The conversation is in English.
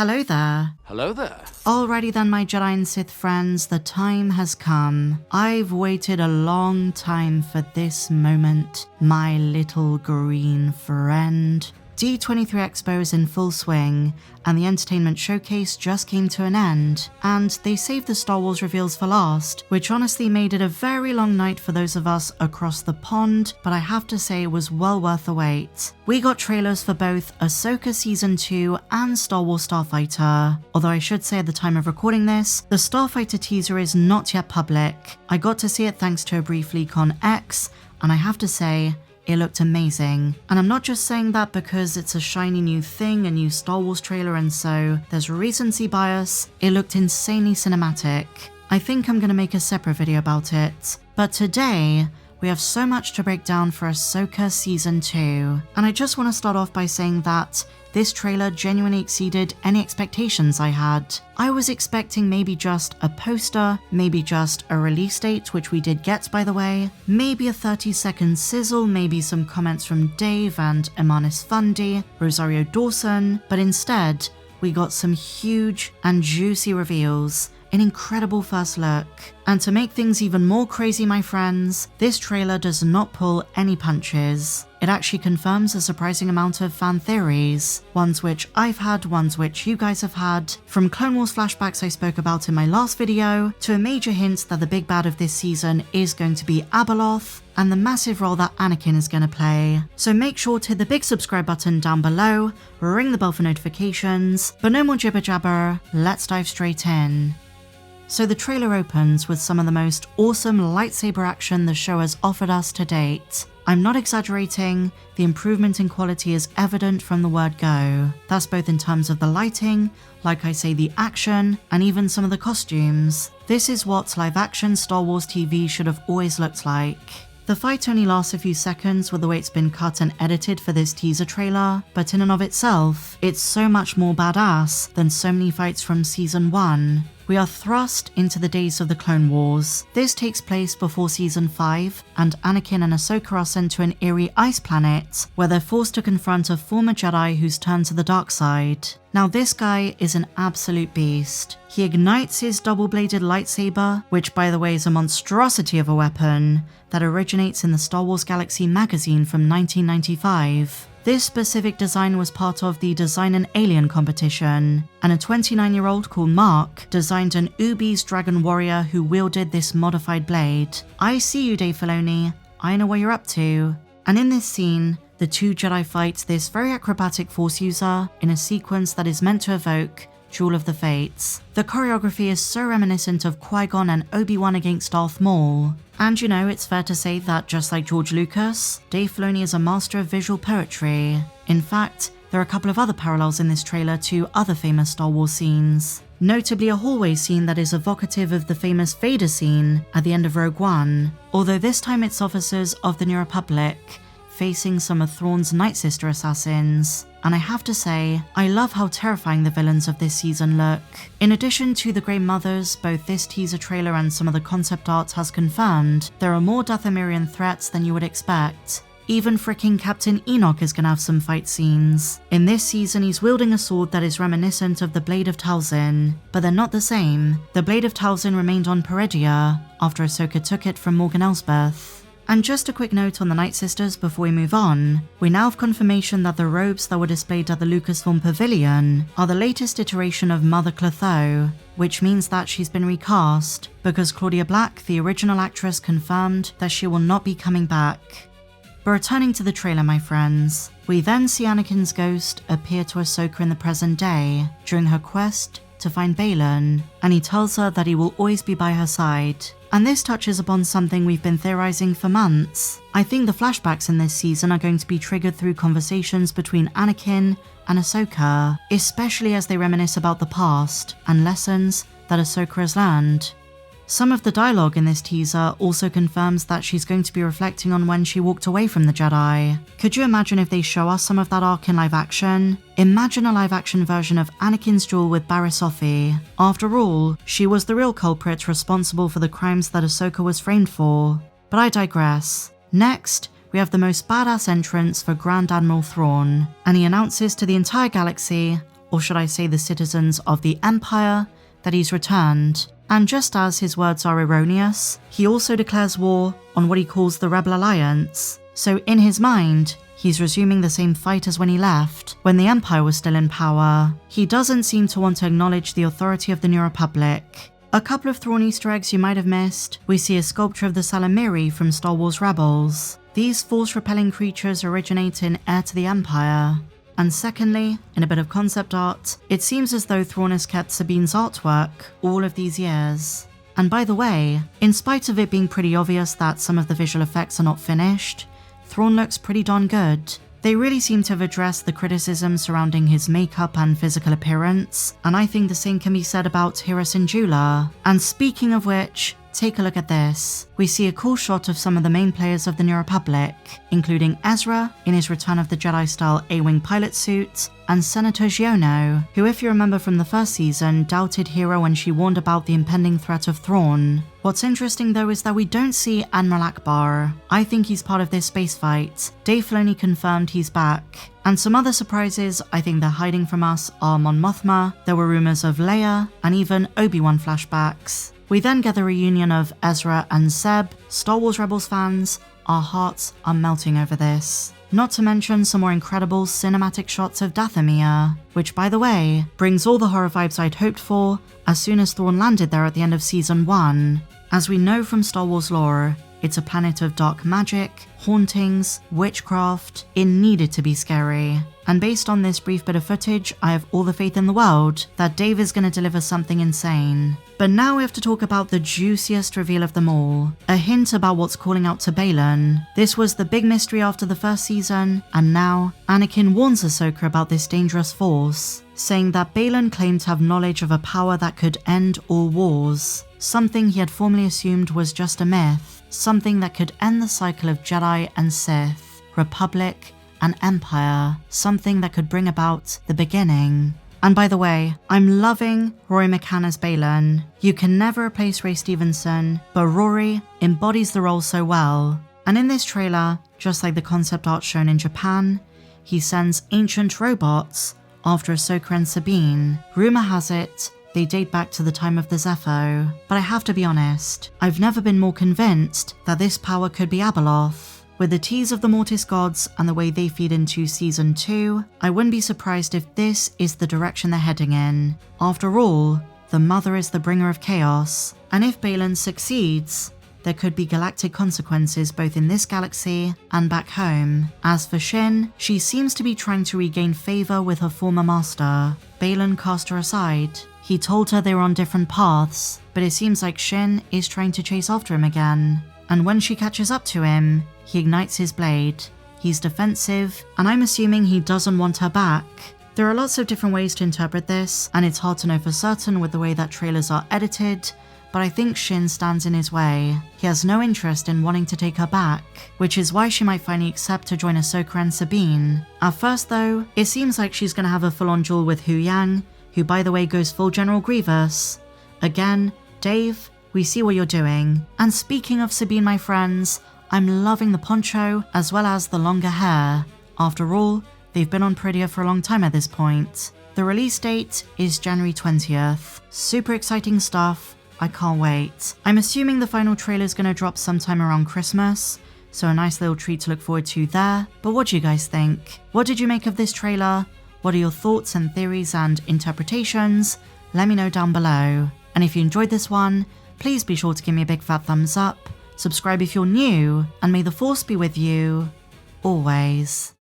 Hello there. Hello there. Alrighty then, my Jedi and Sith friends, the time has come. I've waited a long time for this moment, my little green friend. D23 Expo is in full swing, and the entertainment showcase just came to an end, and they saved the Star Wars reveals for last, which honestly made it a very long night for those of us across the pond, but I have to say it was well worth the wait. We got trailers for both Ahsoka Season 2 and Star Wars Starfighter, although I should say at the time of recording this, the Starfighter teaser is not yet public. I got to see it thanks to a brief leak on X, and I have to say, it looked amazing. And I'm not just saying that because it's a shiny new thing, a new Star Wars trailer, and so there's recency bias. It looked insanely cinematic. I think I'm gonna make a separate video about it. But today, we have so much to break down for Ahsoka Season 2. And I just want to start off by saying that this trailer genuinely exceeded any expectations I had. I was expecting maybe just a poster, maybe just a release date, which we did get by the way, maybe a 30-second sizzle, maybe some comments from Dave and Emanis Fundy, Rosario Dawson, but instead, we got some huge and juicy reveals, an incredible first look. And to make things even more crazy, my friends, this trailer does not pull any punches. It actually confirms a surprising amount of fan theories, ones which I've had, ones which you guys have had, from Clone Wars flashbacks I spoke about in my last video, to a major hint that the big bad of this season is going to be Abeloth, and the massive role that Anakin is going to play. So make sure to hit the big subscribe button down below, ring the bell for notifications, but no more jibber jabber, let's dive straight in. So the trailer opens with some of the most awesome lightsaber action the show has offered us to date. I'm not exaggerating, the improvement in quality is evident from the word go. That's both in terms of the lighting, like I say the action, and even some of the costumes. This is what live action Star Wars TV should have always looked like. The fight only lasts a few seconds with the way it's been cut and edited for this teaser trailer, but in and of itself, it's so much more badass than so many fights from Season 1. We are thrust into the days of the Clone Wars. This takes place before Season 5, and Anakin and Ahsoka are sent to an eerie ice planet, where they're forced to confront a former Jedi who's turned to the dark side. Now this guy is an absolute beast. He ignites his double-bladed lightsaber, which by the way is a monstrosity of a weapon, that originates in the Star Wars Galaxy magazine from 1995. This specific design was part of the Design an Alien competition, and a 29-year-old called Mark designed an Ubi's Dragon Warrior who wielded this modified blade. I see you, Dave Filoni. I know what you're up to. And in this scene, the two Jedi fight this very acrobatic Force user in a sequence that is meant to evoke Duel of the Fates. The choreography is so reminiscent of Qui-Gon and Obi-Wan against Darth Maul. And you know, it's fair to say that just like George Lucas, Dave Filoni is a master of visual poetry. In fact, there are a couple of other parallels in this trailer to other famous Star Wars scenes. Notably a hallway scene that is evocative of the famous Vader scene at the end of Rogue One, although this time it's officers of the New Republic facing some of Thrawn's Nightsister assassins. And I have to say, I love how terrifying the villains of this season look. In addition to the Grey Mothers, both this teaser trailer and some of the concept art has confirmed there are more Dathomirian threats than you would expect. Even fricking Captain Enoch is gonna have some fight scenes. In this season, he's wielding a sword that is reminiscent of the Blade of Talzin, but they're not the same. The Blade of Talzin remained on Peridea after Ahsoka took it from Morgan Elsbeth. And just a quick note on the Nightsisters before we move on, we now have confirmation that the robes that were displayed at the Lucasfilm Pavilion are the latest iteration of Mother Klothow, which means that she's been recast, because Claudia Black, the original actress, confirmed that she will not be coming back. But returning to the trailer, my friends, we then see Anakin's ghost appear to Ahsoka in the present day during her quest to find Baylan, and he tells her that he will always be by her side. And this touches upon something we've been theorizing for months. I think the flashbacks in this season are going to be triggered through conversations between Anakin and Ahsoka, especially as they reminisce about the past and lessons that Ahsoka has learned. Some of the dialogue in this teaser also confirms that she's going to be reflecting on when she walked away from the Jedi. Could you imagine if they show us some of that arc in live action? Imagine a live action version of Anakin's duel with Barriss Offee. After all, she was the real culprit responsible for the crimes that Ahsoka was framed for. But I digress. Next, we have the most badass entrance for Grand Admiral Thrawn, and he announces to the entire galaxy, or should I say the citizens of the Empire, that he's returned. And just as his words are erroneous, he also declares war on what he calls the Rebel Alliance. So in his mind, he's resuming the same fight as when he left, when the Empire was still in power. He doesn't seem to want to acknowledge the authority of the New Republic. A couple of Thrawn Easter eggs you might have missed. We see a sculpture of the Salamiri from Star Wars Rebels. These force-repelling creatures originate in Heir to the Empire. And secondly, in a bit of concept art, it seems as though Thrawn has kept Sabine's artwork all of these years. And by the way, in spite of it being pretty obvious that some of the visual effects are not finished, Thrawn looks pretty darn good. They really seem to have addressed the criticism surrounding his makeup and physical appearance, and I think the same can be said about Hera Syndulla. And speaking of which, take a look at this. We see a cool shot of some of the main players of the New Republic, including Ezra in his Return of the Jedi style A-Wing pilot suit, and Senator Xiono, who if you remember from the first season, doubted Hera when she warned about the impending threat of Thrawn. What's interesting though is that we don't see Admiral Akbar. I think he's part of this space fight. Dave Filoni confirmed he's back. And some other surprises I think they're hiding from us are Mon Mothma, there were rumours of Leia, and even Obi-Wan flashbacks. We then get the reunion of Ezra and Zeb. Star Wars Rebels fans, our hearts are melting over this. Not to mention some more incredible cinematic shots of Dathomir, which by the way, brings all the horror vibes I'd hoped for as soon as Thrawn landed there at the end of Season 1. As we know from Star Wars lore, it's a planet of dark magic, hauntings, witchcraft. It needed to be scary. And based on this brief bit of footage, I have all the faith in the world that Dave is going to deliver something insane. But now we have to talk about the juiciest reveal of them all. A hint about what's calling out to Baylan. This was the big mystery after the first season, and now Anakin warns Ahsoka about this dangerous force, saying that Baylan claimed to have knowledge of a power that could end all wars. Something he had formerly assumed was just a myth. Something that could end the cycle of Jedi and Sith, Republic and Empire. Something that could bring about the beginning. And by the way, I'm loving Rory McCann as Baylan. You can never replace Ray Stevenson, but Rory embodies the role so well. And in this trailer, just like the concept art shown in Japan, he sends ancient robots after Ahsoka and Sabine. Rumor has it, they date back to the time of the Zeffo. But I have to be honest, I've never been more convinced that this power could be Abeloth. With the tease of the Mortis gods and the way they feed into Season 2, I wouldn't be surprised if this is the direction they're heading in. After all, the mother is the bringer of chaos, and if Baylan succeeds, there could be galactic consequences both in this galaxy and back home. As for Shin, she seems to be trying to regain favour with her former master. Baylan cast her aside. He told her they were on different paths, but it seems like Shin is trying to chase after him again. And when she catches up to him, he ignites his blade. He's defensive, and I'm assuming he doesn't want her back. There are lots of different ways to interpret this, and it's hard to know for certain with the way that trailers are edited, but I think Shin stands in his way. He has no interest in wanting to take her back, which is why she might finally accept to join Ahsoka and Sabine. At first though, it seems like she's gonna have a full-on duel with Hu Yang, who by the way goes full General Grievous. Again, Dave, we see what you're doing. And speaking of Sabine, my friends, I'm loving the poncho as well as the longer hair. After all, they've been on prettier for a long time at this point. The release date is January 20th. Super exciting stuff. I can't wait. I'm assuming the final trailer is going to drop sometime around Christmas, so a nice little treat to look forward to there. But what do you guys think? What did you make of this trailer? What are your thoughts and theories and interpretations? Let me know down below. And if you enjoyed this one, please be sure to give me a big fat thumbs up, subscribe if you're new, and may the Force be with you always.